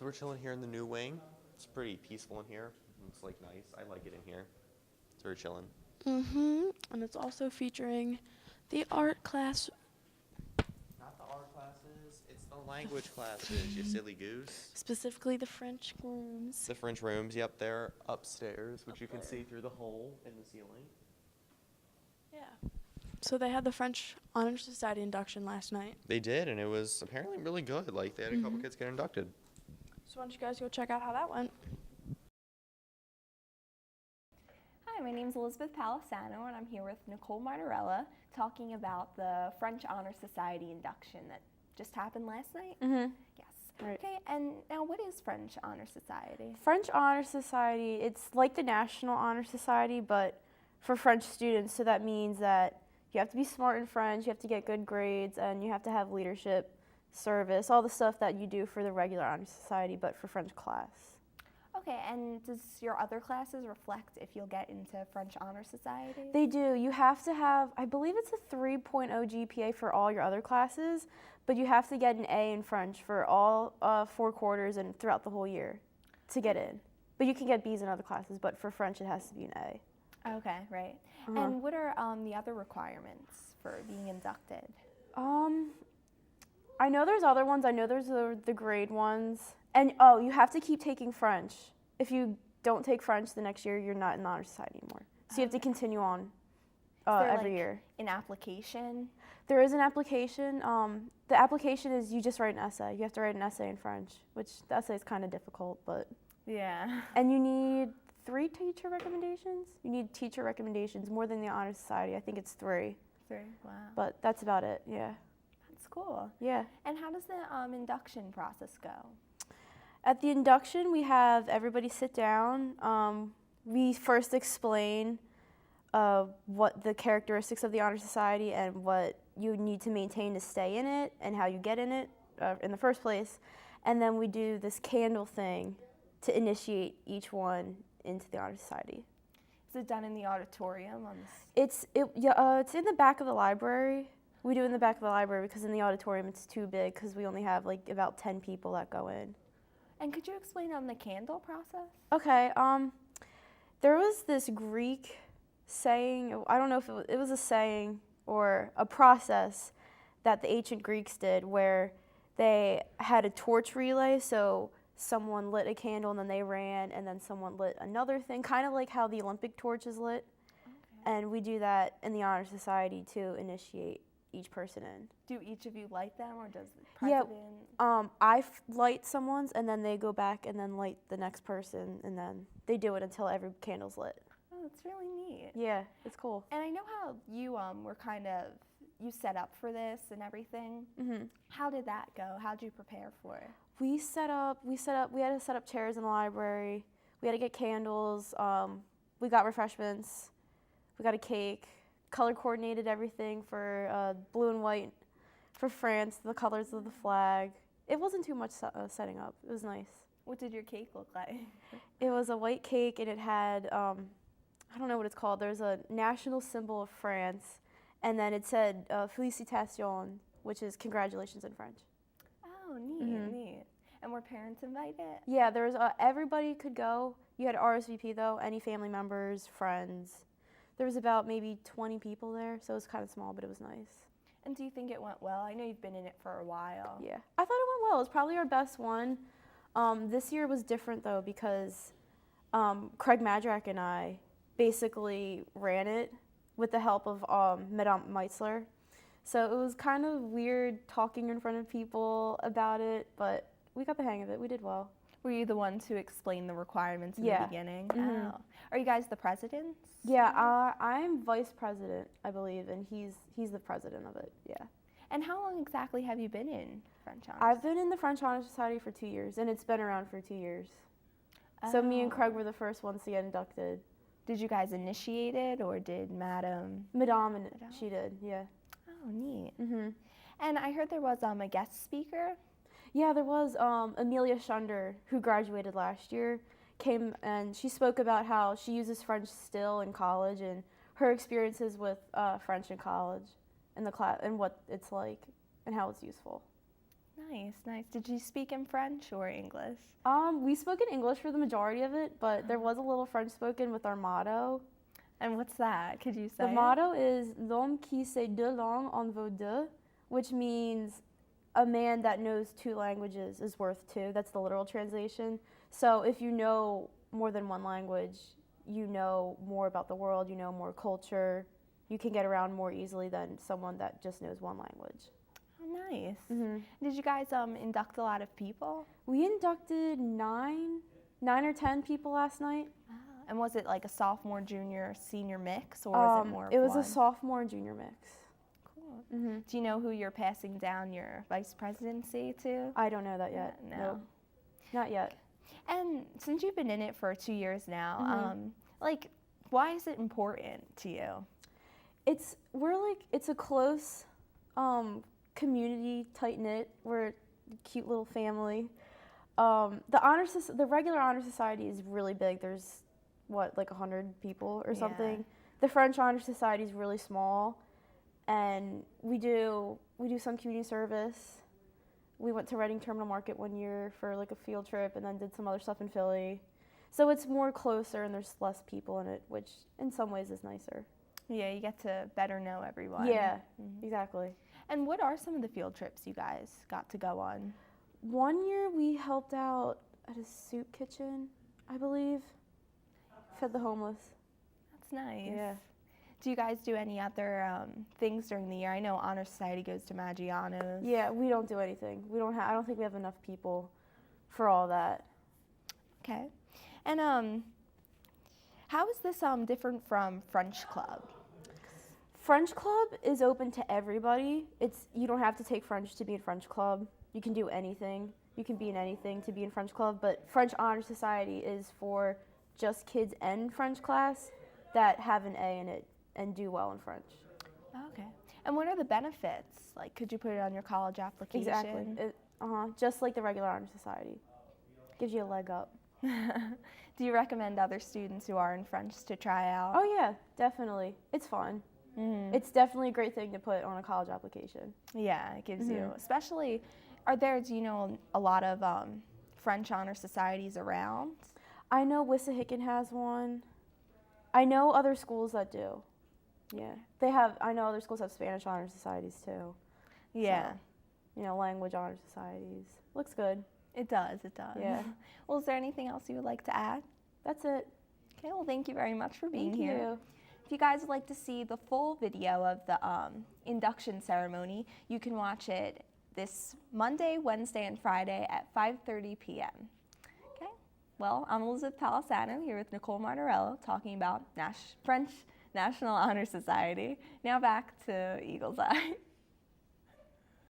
So we're chilling here in the new wing. It's pretty peaceful in here. It's like nice. I like it in here. So we're chilling. And it's also featuring the art class. Not the art classes. It's the language classes, you silly goose. Specifically the French rooms. The French rooms, yep, they're upstairs, which you can see through the hole in the ceiling. Yeah. So they had the French Honor Society induction last night. They did, and it was apparently really good. Like, they had a couple kids get inducted. So why don't you guys go check out how that went? Hi, my name is Elizabeth Palisano, and I'm here with Nicole Martirella talking about the French Honor Society induction that just happened last night. Yes. Right. Okay, and now what is French Honor Society? French Honor Society, it's like the National Honor Society, but for French students. So that means that you have to be smart in French, you have to get good grades, and you have to have leadership, service, all the stuff that you do for the regular Honor Society, but for French class. Okay, and does your other classes reflect if you'll get into French Honor Society? They do. You have to have, I believe it's a 3.0 GPA for all your other classes, but you have to get an A in French for all 4 quarters and throughout the whole year to get in. But you can get B's in other classes, but for French it has to be an A. Okay, right. And what are the other requirements for being inducted? I know there's other ones. I know there's the grade ones. And you have to keep taking French. If you don't take French the next year, you're not in the Honor Society anymore. So you have to continue on every year. An application? There is an application. The application is you just write an essay. You have to write an essay in French, which the essay is kind of difficult, but. Yeah. And you need 3 teacher recommendations. You need teacher recommendations more than the Honor Society. I think it's 3. 3, wow. But that's about it, yeah. That's cool. Yeah. And how does the induction process go? At the induction, we have everybody sit down. We first explain what the characteristics of the Honor Society and what you need to maintain to stay in it and how you get in it in the first place. And then we do this candle thing to initiate each one into the Honor Society. Is it done in the auditorium? It's in the back of the library. We do it in the back of the library because in the auditorium it's too big because we only have like about 10 people that go in. And could you explain on the candle process? Okay, there was this Greek saying, I don't know if it was a saying or a process that the ancient Greeks did where they had a torch relay, so someone lit a candle and then they ran and then someone lit another thing, kind of like how the Olympic torch is lit. Okay. And we do that in the Honor Society to initiate each person in. Do each of you light them or does the president? Yeah, I light someone's and then they go back and then light the next person and then they do it until every candle's lit. Oh, that's really neat. Yeah, it's cool. And I know how you were you set up for this and everything. How did that go? How did you prepare for it? We had to set up chairs in the library. We had to get candles. We got refreshments. We got a cake. Color coordinated everything for blue and white for France, the colors of the flag. It wasn't too much setting up. It was nice. What did your cake look like? It was a white cake and it had, I don't know what it's called. There's a national symbol of France and then it said Félicitations, which is congratulations in French. Oh, neat, neat. And were parents invited? Yeah, there was everybody could go. You had RSVP though, any family members, friends. There was about maybe 20 people there, so it was kind of small, but it was nice. And do you think it went well? I know you've been in it for a while. Yeah, I thought it went well. It was probably our best one. This year was different though because Craig Madrak and I basically ran it with the help of Madame Meitzler. So it was kind of weird talking in front of people about it, but we got the hang of it. We did well. Were you the one to explain the requirements in the beginning? Oh. Are you guys the presidents? Yeah, I'm vice president, I believe, and he's the president of it, yeah. And how long exactly have you been in French Honor? I've been in the French Honor Society for 2 years, and it's been around for 2 years. Oh. So me and Craig were the first ones to get inducted. Did you guys initiate it, or did Madame? Madame, she did, yeah. Oh, neat. And I heard there was a guest speaker. Yeah, there was Amelia Shunder, who graduated last year, came and she spoke about how she uses French still in college and her experiences with French in college and the class and what it's like and how it's useful. Nice, nice. Did you speak in French or English? We spoke in English for the majority of it, but there was a little French spoken with our motto. And what's that? Could you say The it? motto is "L'homme qui sait deux langues en vaut deux," which means a man that knows two languages is worth two. That's the literal translation. So if you know more than one language, you know more about the world, you know more culture, you can get around more easily than someone that just knows one language. Oh, nice. Mm-hmm. Did you guys induct a lot of people? We inducted nine or 10 people last night. And was it like a sophomore, junior, senior mix, or was it more of It was one? a sophomore and junior mix. Cool. Mm-hmm. Do you know who you're passing down your vice presidency to? I don't know that yet. No. Nope. Not yet. And since you've been in it for 2 years now, Mm-hmm. like, why is it important to you? It's a close community, tight knit. We're a cute little family. The regular honor society is really big. There's like 100 people or something. Yeah. The French honor society is really small, and we do some community service. We went to Reading Terminal Market one year for like a field trip, and then did some other stuff in Philly. So it's more closer, and there's less people in it, which in some ways is nicer. Yeah, you get to better know everyone. Yeah, Mhm. exactly. And what are some of the field trips you guys got to go on? One year we helped out at a soup kitchen, I believe. Fed the homeless. That's nice. Yeah. Do you guys do any other things during the year? I know Honor Society goes to Maggiano's. Yeah, we don't do anything. I don't think we have enough people for all that. Okay. And how is this different from French Club? French Club is open to everybody. You don't have to take French to be in French Club. You can do anything. You can be in anything to be in French Club, but French Honor Society is for just kids in French class that have an A in it and do well in French. Okay. And what are the benefits? Like, could you put it on your college application? Exactly. Just like the regular Honor Society. Gives you a leg up. Do you recommend other students who are in French to try out? Oh yeah, definitely. It's fun. Mhm. It's definitely a great thing to put on a college application. Yeah, it gives you, Mhm. especially, do you know a lot of French honor societies around? I know Wissahickon has one. I know other schools that do. Yeah. I know other schools have Spanish honor societies too. Yeah, So, language honor societies. Looks good. it does, it does. Yeah. Well, is there anything else you would like to add? That's it. Okay, well, thank you very much for being Thank here. you. If you guys would like to see the full video of the induction ceremony, you can watch it this Monday, Wednesday, and Friday at 5:30 p.m. Okay, well, I'm Elizabeth Palisano here with Nicole Martorello talking about French National Honor Society. Now back to Eagle's Eye.